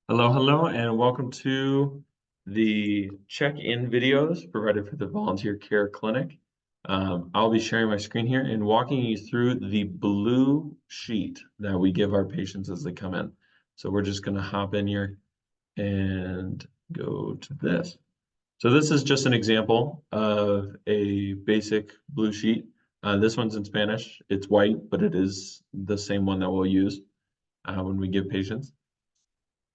Hello, hello, and welcome to the check-in videos provided for the Volunteer Care Clinic. I'll be sharing my screen here and walking you through the blue sheet that we give our patients as they come in. So we're just going to hop in here and go to this. So this is just an example of a basic blue sheet. This one's in Spanish. It's white, but it is the same one that we'll use when we give patients.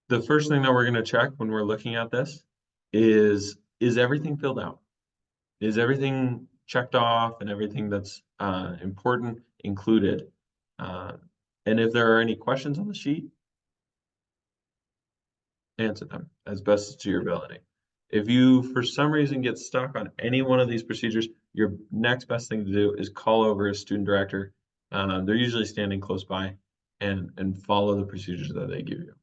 The first thing that we're going to check when we're looking at this is everything filled out? Is everything checked off and everything that's important included? Uh, and if there are any questions on the sheet, answer them as best to your ability. If you, for some reason, get stuck on any one of these procedures, your next best thing to do is call over a student director. They're usually standing close by and follow the procedures that they give you.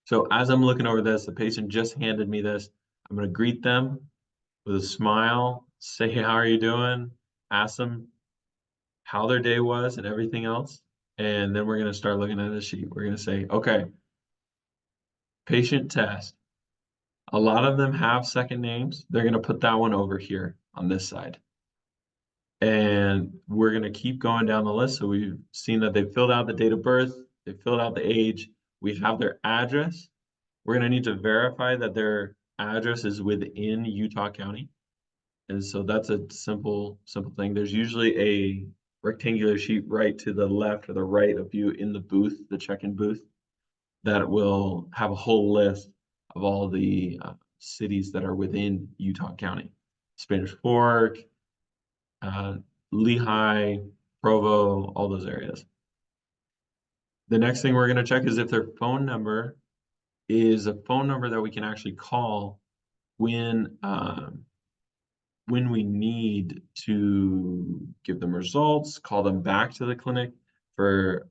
So as I'm looking over this, the patient just handed me this. I'm going to greet them with a smile, say, how are you doing? Ask them how their day was and everything else. And then we're going to start looking at the sheet. We're going to say, okay, patient test. A lot of them have second names. They're going to put that one over here on this side. And we're going to keep going down the list. So we've seen that they filled out the date of birth, they filled out the age, we have their address. We're going to need to verify that their address is within Utah County. And so that's a simple thing. There's usually a rectangular sheet right to the left or the right of you in the booth, the check-in booth, that will have a whole list of all the cities that are within Utah County. Spanish Fork, Lehigh, Provo, all those areas. The next thing we're going to check is if their phone number is a phone number that we can actually call when we need to give them results, call them back to the clinic for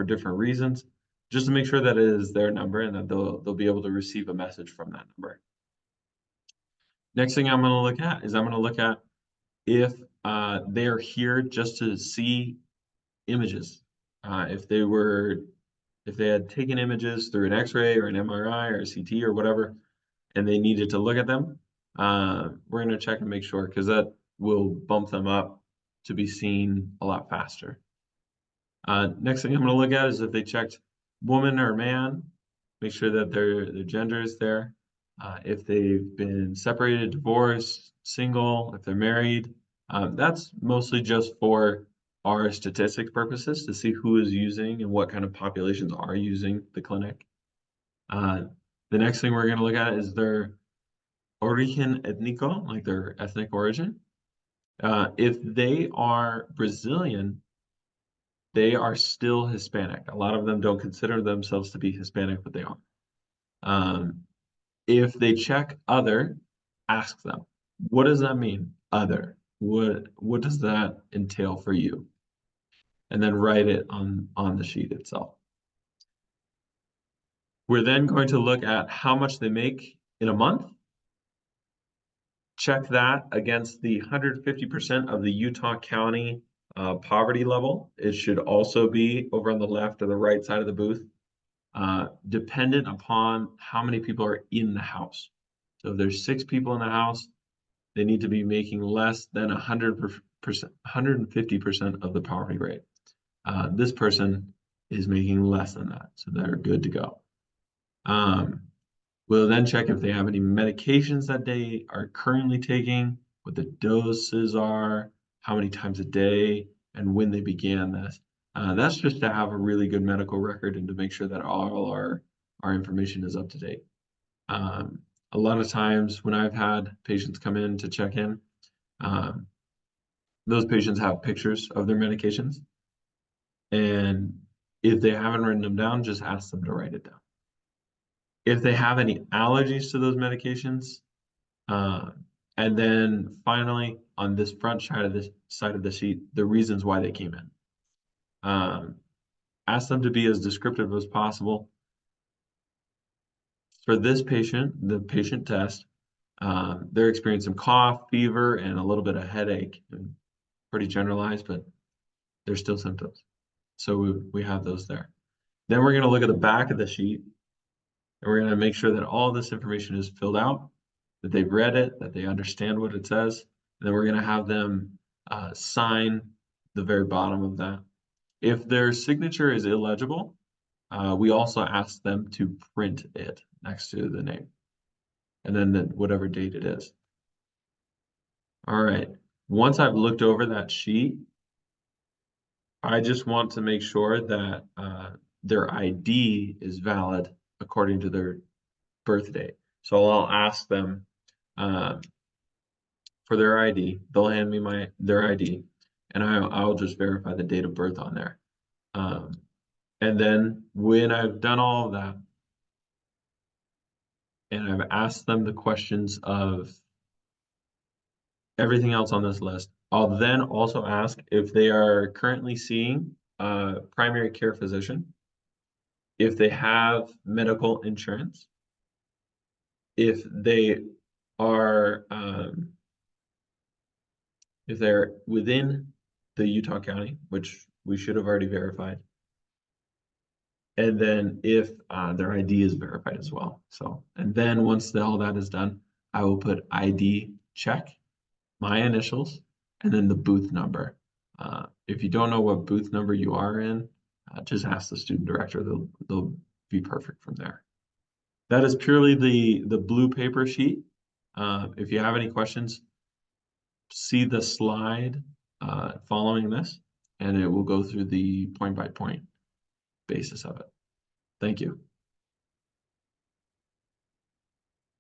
different reasons, just to make sure that it is their number and that they'll be able to receive a message from that number. Next thing I'm going to look at is I'm going to look at if they're here just to see images. If they had taken images through an X-ray or an MRI or a CT or whatever, and they needed to look at them, we're going to check and make sure because that will bump them up to be seen a lot faster. Next thing I'm going to look at is if they checked woman or man, make sure that their gender is there. If they've been separated, divorced, single, if they're married, that's mostly just for our statistics purposes to see who is using and what kind of populations are using the clinic. The next thing we're going to look at is their origen étnico, like their ethnic origin. If they are Brazilian, they are still Hispanic. A lot of them don't consider themselves to be Hispanic, but they are. If they check other, ask them, what does that mean? Other. What does that entail for you? And then write it on the sheet itself. We're then going to look at how much they make in a month. Check that against the 150% of the Utah County poverty level. It should also be over on the left or the right side of the booth, dependent upon how many people are in the house. So if there's 6 people in the house, they need to be making less than 100%, 150% of the poverty rate. This person is making less than that, so they're good to go. We'll then check if they have any medications that they are currently taking, what the doses are, how many times a day, and when they began this. That's just to have a really good medical record and to make sure that all our information is up to date. A lot of times when I've had patients come in to check in, those patients have pictures of their medications. And if they haven't written them down, just ask them to write it down. If they have any allergies to those medications, and then finally on this front side of the sheet, the reasons why they came in. Ask them to be as descriptive as possible. For this patient, the patient test, they're experiencing cough, fever, and a little bit of headache. Pretty generalized, but there's still symptoms. So we have those there. Then we're going to look at the back of the sheet And we're going to make sure that all this information is filled out, that they've read it, that they understand what it says. And then we're going to have them sign the very bottom of that. If their signature is illegible, we also ask them to print it next to the name, and then whatever date it is. All right. Once I've looked over that sheet, I just want to make sure that their ID is valid according to their birth date. So I'll ask them for their ID. They'll hand me their ID, and I'll just verify the date of birth on there. And then when I've done all of that, and I've asked them the questions of everything else on this list, I'll then also ask if they are currently seeing a primary care physician, if they have medical insurance, if they are if they're within the Utah County, which we should have already verified, and then if their ID is verified as well. So, and then once all that is done, I will put ID check, my initials, and then the booth number. If you don't know what booth number you are in, just ask the student director. They'll be perfect from there. That is purely the blue paper sheet. If you have any questions, see the slide following this, and it will go through the point-by-point basis of it. Thank you.